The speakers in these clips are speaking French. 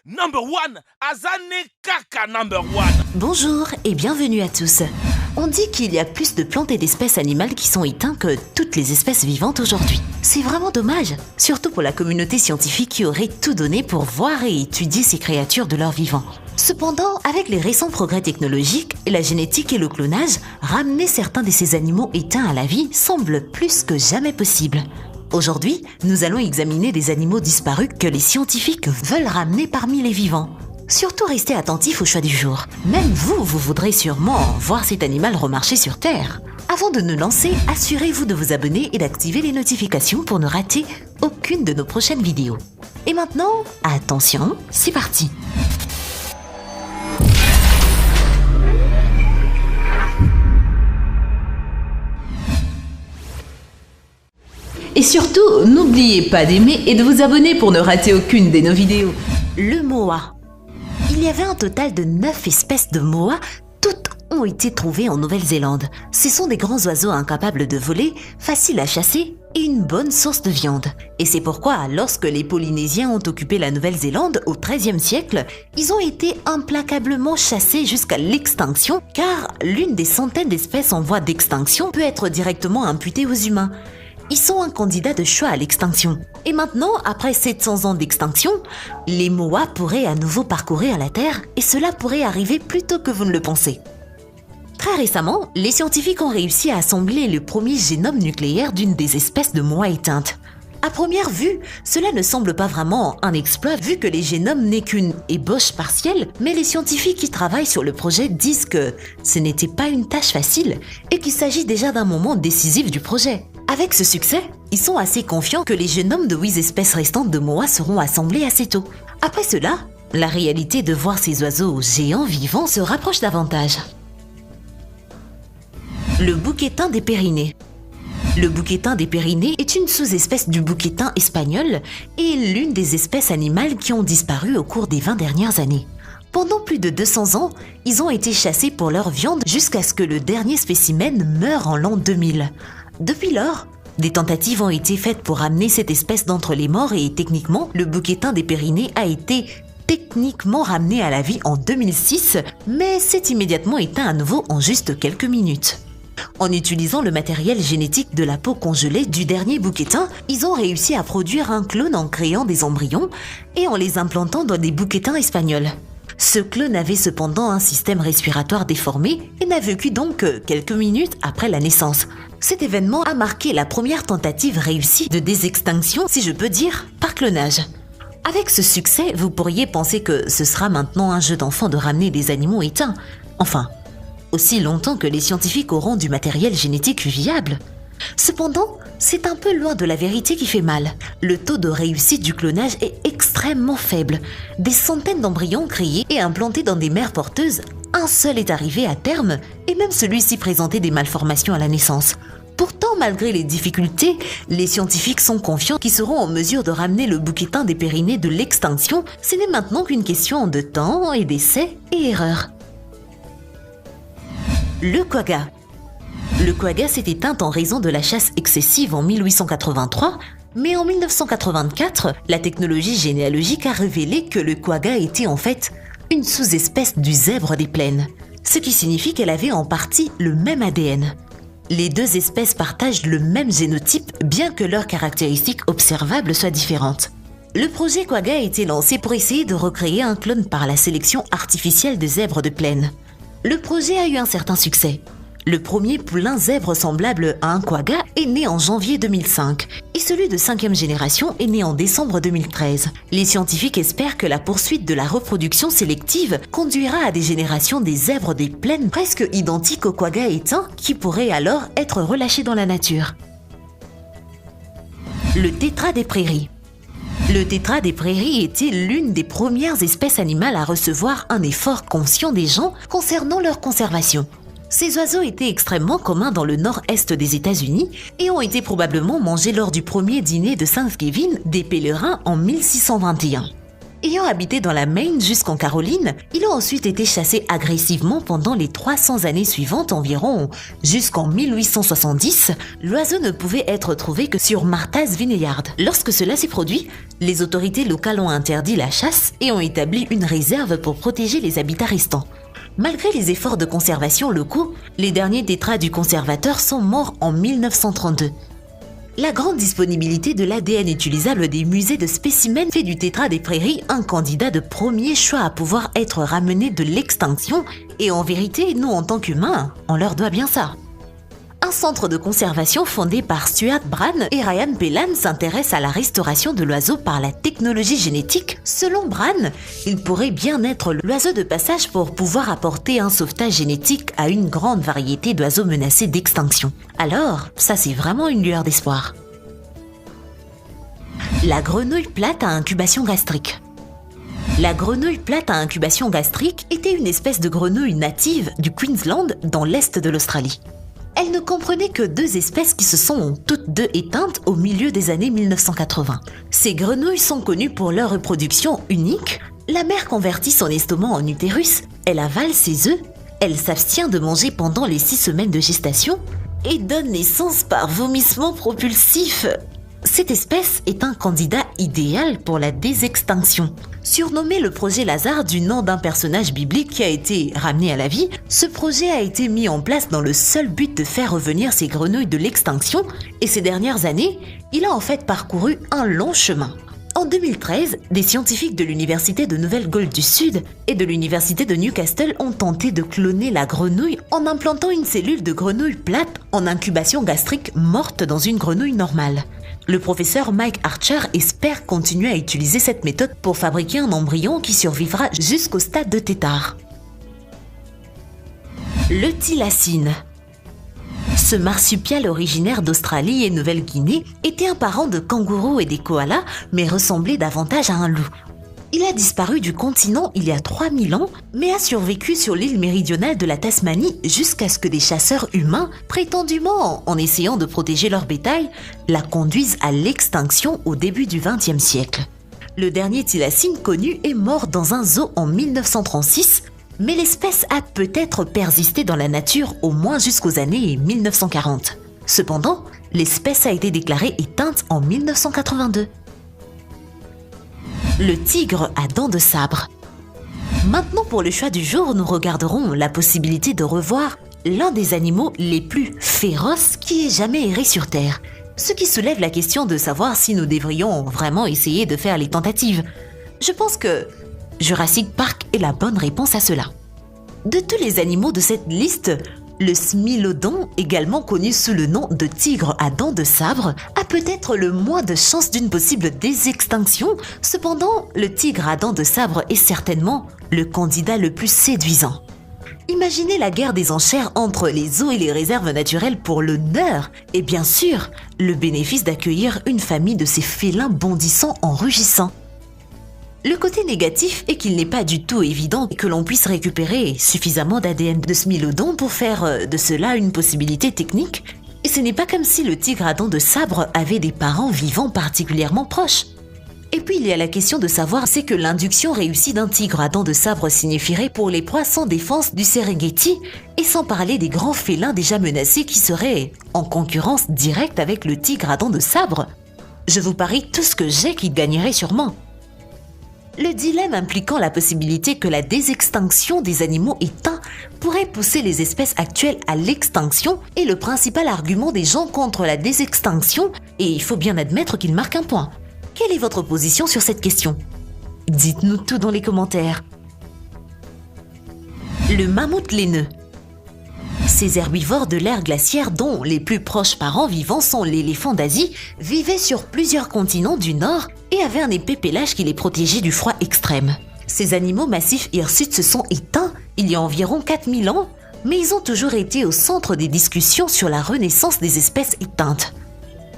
Number one, Azane Kaka number one. Bonjour et bienvenue à tous. On dit qu'il y a plus de plantes et d'espèces animales qui sont éteintes que toutes les espèces vivantes aujourd'hui. C'est vraiment dommage, surtout pour la communauté scientifique qui aurait tout donné pour voir et étudier ces créatures de leur vivant. Cependant, avec les récents progrès technologiques, la génétique et le clonage, ramener certains de ces animaux éteints à la vie semble plus que jamais possible. Aujourd'hui, nous allons examiner des animaux disparus que les scientifiques veulent ramener parmi les vivants. Surtout restez attentifs au choix du jour. Même vous voudrez sûrement voir cet animal remarcher sur Terre. Avant de nous lancer, assurez-vous de vous abonner et d'activer les notifications pour ne rater aucune de nos prochaines vidéos. Et maintenant, attention, c'est parti! Et surtout, n'oubliez pas d'aimer et de vous abonner pour ne rater aucune de nos vidéos. Le moa. Il y avait un total de 9 espèces de moas, toutes ont été trouvées en Nouvelle-Zélande. Ce sont des grands oiseaux incapables de voler, faciles à chasser et une bonne source de viande. Et c'est pourquoi, lorsque les Polynésiens ont occupé la Nouvelle-Zélande au XIIIe siècle, ils ont été implacablement chassés jusqu'à l'extinction, car l'une des centaines d'espèces en voie d'extinction peut être directement imputée aux humains. Ils sont un candidat de choix à l'extinction. Et maintenant, après 700 ans d'extinction, les moas pourraient à nouveau parcourir la Terre et cela pourrait arriver plus tôt que vous ne le pensez. Très récemment, les scientifiques ont réussi à assembler le premier génome nucléaire d'une des espèces de moas éteintes. À première vue, cela ne semble pas vraiment un exploit vu que les génomes n'est qu'une ébauche partielle, mais les scientifiques qui travaillent sur le projet disent que ce n'était pas une tâche facile et qu'il s'agit déjà d'un moment décisif du projet. Avec ce succès, ils sont assez confiants que les génomes de 8 espèces restantes de moas seront assemblés assez tôt. Après cela, la réalité de voir ces oiseaux géants vivants se rapproche davantage. Le bouquetin des Pyrénées. Le bouquetin des Pyrénées est une sous-espèce du bouquetin espagnol et l'une des espèces animales qui ont disparu au cours des 20 dernières années. Pendant plus de 200 ans, ils ont été chassés pour leur viande jusqu'à ce que le dernier spécimen meure en l'an 2000. Depuis lors, des tentatives ont été faites pour ramener cette espèce d'entre les morts et techniquement, le bouquetin des Pyrénées a été techniquement ramené à la vie en 2006, mais s'est immédiatement éteint à nouveau en juste quelques minutes. En utilisant le matériel génétique de la peau congelée du dernier bouquetin, ils ont réussi à produire un clone en créant des embryons et en les implantant dans des bouquetins espagnols. Ce clone avait cependant un système respiratoire déformé et n'a vécu donc que quelques minutes après la naissance. Cet événement a marqué la première tentative réussie de désextinction, si je peux dire, par clonage. Avec ce succès, vous pourriez penser que ce sera maintenant un jeu d'enfant de ramener des animaux éteints. Enfin, aussi longtemps que les scientifiques auront du matériel génétique viable. Cependant, c'est un peu loin de la vérité qui fait mal. Le taux de réussite du clonage est extrêmement faible. Des centaines d'embryons créés et implantés dans des mères porteuses, un seul est arrivé à terme et même celui-ci présentait des malformations à la naissance. Pourtant, malgré les difficultés, les scientifiques sont confiants qu'ils seront en mesure de ramener le bouquetin des Pyrénées de l'extinction. Ce n'est maintenant qu'une question de temps et d'essais et erreurs. Le quagga. Le quagga s'est éteint en raison de la chasse excessive en 1883, mais en 1984, la technologie généalogique a révélé que le quagga était en fait une sous-espèce du zèbre des plaines, ce qui signifie qu'elle avait en partie le même ADN. Les deux espèces partagent le même génotype, bien que leurs caractéristiques observables soient différentes. Le projet quagga a été lancé pour essayer de recréer un clone par la sélection artificielle de zèbres de plaine. Le projet a eu un certain succès. Le premier poulain zèbre semblable à un quagga est né en janvier 2005 et celui de 5e génération est né en décembre 2013. Les scientifiques espèrent que la poursuite de la reproduction sélective conduira à des générations des zèbres des plaines presque identiques aux quaggas éteints qui pourraient alors être relâchés dans la nature. Le tétras des prairies. Le tétras des prairies était l'une des premières espèces animales à recevoir un effort conscient des gens concernant leur conservation. Ces oiseaux étaient extrêmement communs dans le nord-est des États-Unis et ont été probablement mangés lors du premier dîner de Thanksgiving des pèlerins en 1621. Ayant habité dans la Maine jusqu'en Caroline, il a ensuite été chassé agressivement pendant les 300 années suivantes environ. Jusqu'en 1870, l'oiseau ne pouvait être trouvé que sur Martha's Vineyard. Lorsque cela s'est produit, les autorités locales ont interdit la chasse et ont établi une réserve pour protéger les habitats restants. Malgré les efforts de conservation locaux, les derniers tétras du conservateur sont morts en 1932. La grande disponibilité de l'ADN utilisable des musées de spécimens fait du tétra des prairies un candidat de premier choix à pouvoir être ramené de l'extinction et en vérité, nous en tant qu'humains, on leur doit bien ça. Un centre de conservation fondé par Stuart Brann et Ryan Pellan s'intéresse à la restauration de l'oiseau par la technologie génétique. Selon Brann, il pourrait bien être l'oiseau de passage pour pouvoir apporter un sauvetage génétique à une grande variété d'oiseaux menacés d'extinction. Alors, ça c'est vraiment une lueur d'espoir. La grenouille plate à incubation gastrique. La grenouille plate à incubation gastrique était une espèce de grenouille native du Queensland dans l'est de l'Australie. Elle ne comprenait que 2 espèces qui se sont toutes 2 éteintes au milieu des années 1980. Ces grenouilles sont connues pour leur reproduction unique. La mère convertit son estomac en utérus, elle avale ses œufs, elle s'abstient de manger pendant les 6 semaines de gestation et donne naissance par vomissement propulsif. Cette espèce est un candidat idéal pour la désextinction. Surnommé le projet Lazare du nom d'un personnage biblique qui a été ramené à la vie, ce projet a été mis en place dans le seul but de faire revenir ces grenouilles de l'extinction et ces dernières années, il a en fait parcouru un long chemin. En 2013, des scientifiques de l'Université de Nouvelle-Galles du Sud et de l'Université de Newcastle ont tenté de cloner la grenouille en implantant une cellule de grenouille plate en incubation gastrique morte dans une grenouille normale. Le professeur Mike Archer espère continuer à utiliser cette méthode pour fabriquer un embryon qui survivra jusqu'au stade de tétard. Le thylacine. Ce marsupial originaire d'Australie et Nouvelle-Guinée était un parent de kangourous et des koalas, mais ressemblait davantage à un loup. Il a disparu du continent il y a 3000 ans, mais a survécu sur l'île méridionale de la Tasmanie jusqu'à ce que des chasseurs humains, prétendument en essayant de protéger leur bétail, la conduisent à l'extinction au début du XXe siècle. Le dernier thylacine connu est mort dans un zoo en 1936, mais l'espèce a peut-être persisté dans la nature au moins jusqu'aux années 1940. Cependant, l'espèce a été déclarée éteinte en 1982. Le tigre à dents de sabre. Maintenant pour le choix du jour, nous regarderons la possibilité de revoir l'un des animaux les plus féroces qui ait jamais erré sur Terre. Ce qui soulève la question de savoir si nous devrions vraiment essayer de faire les tentatives. Je pense que Jurassic Park est la bonne réponse à cela. De tous les animaux de cette liste, le smilodon, également connu sous le nom de tigre à dents de sabre, a peut-être le moins de chances d'une possible désextinction. Cependant, le tigre à dents de sabre est certainement le candidat le plus séduisant. Imaginez la guerre des enchères entre les zoos et les réserves naturelles pour l'honneur et bien sûr, le bénéfice d'accueillir une famille de ces félins bondissant en rugissant. Le côté négatif est qu'il n'est pas du tout évident que l'on puisse récupérer suffisamment d'ADN de smilodon pour faire de cela une possibilité technique. Et ce n'est pas comme si le tigre à dents de sabre avait des parents vivants particulièrement proches. Et puis il y a la question de savoir c'est que l'induction réussie d'un tigre à dents de sabre signifierait pour les proies sans défense du Serengeti, et sans parler des grands félins déjà menacés qui seraient en concurrence directe avec le tigre à dents de sabre. Je vous parie tout ce que j'ai qu'il gagnerait sûrement. Le dilemme impliquant la possibilité que la désextinction des animaux éteints pourrait pousser les espèces actuelles à l'extinction est le principal argument des gens contre la désextinction, et il faut bien admettre qu'il marque un point. Quelle est votre position sur cette question? Dites-nous tout dans les commentaires. Le mammouth laineux. Ces herbivores de l'ère glaciaire, dont les plus proches parents vivants sont l'éléphant d'Asie, vivaient sur plusieurs continents du Nord et avaient un épais pelage qui les protégeait du froid extrême. Ces animaux massifs hirsutes se sont éteints il y a environ 4000 ans, mais ils ont toujours été au centre des discussions sur la renaissance des espèces éteintes.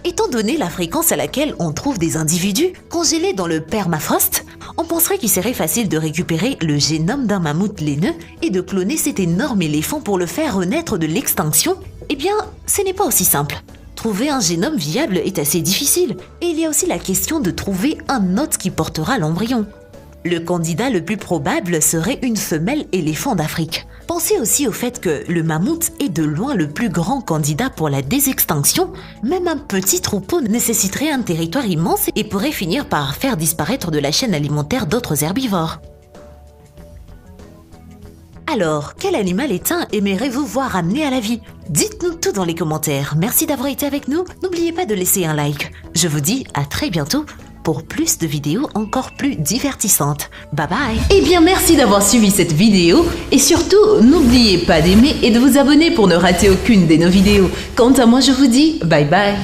Étant donné la fréquence à laquelle on trouve des individus congelés dans le permafrost, on penserait qu'il serait facile de récupérer le génome d'un mammouth laineux et de cloner cet énorme éléphant pour le faire renaître de l'extinction. Eh bien, ce n'est pas aussi simple. Trouver un génome viable est assez difficile, et il y a aussi la question de trouver un hôte qui portera l'embryon. Le candidat le plus probable serait une femelle éléphant d'Afrique. Pensez aussi au fait que le mammouth est de loin le plus grand candidat pour la désextinction. Même un petit troupeau nécessiterait un territoire immense et pourrait finir par faire disparaître de la chaîne alimentaire d'autres herbivores. Alors, quel animal éteint aimeriez-vous voir ramené à la vie? Dites-nous tout dans les commentaires. Merci d'avoir été avec nous. N'oubliez pas de laisser un like. Je vous dis à très bientôt pour plus de vidéos encore plus divertissantes. Bye bye. Eh bien, merci d'avoir suivi cette vidéo et surtout, n'oubliez pas d'aimer et de vous abonner pour ne rater aucune de nos vidéos. Quant à moi, je vous dis bye bye.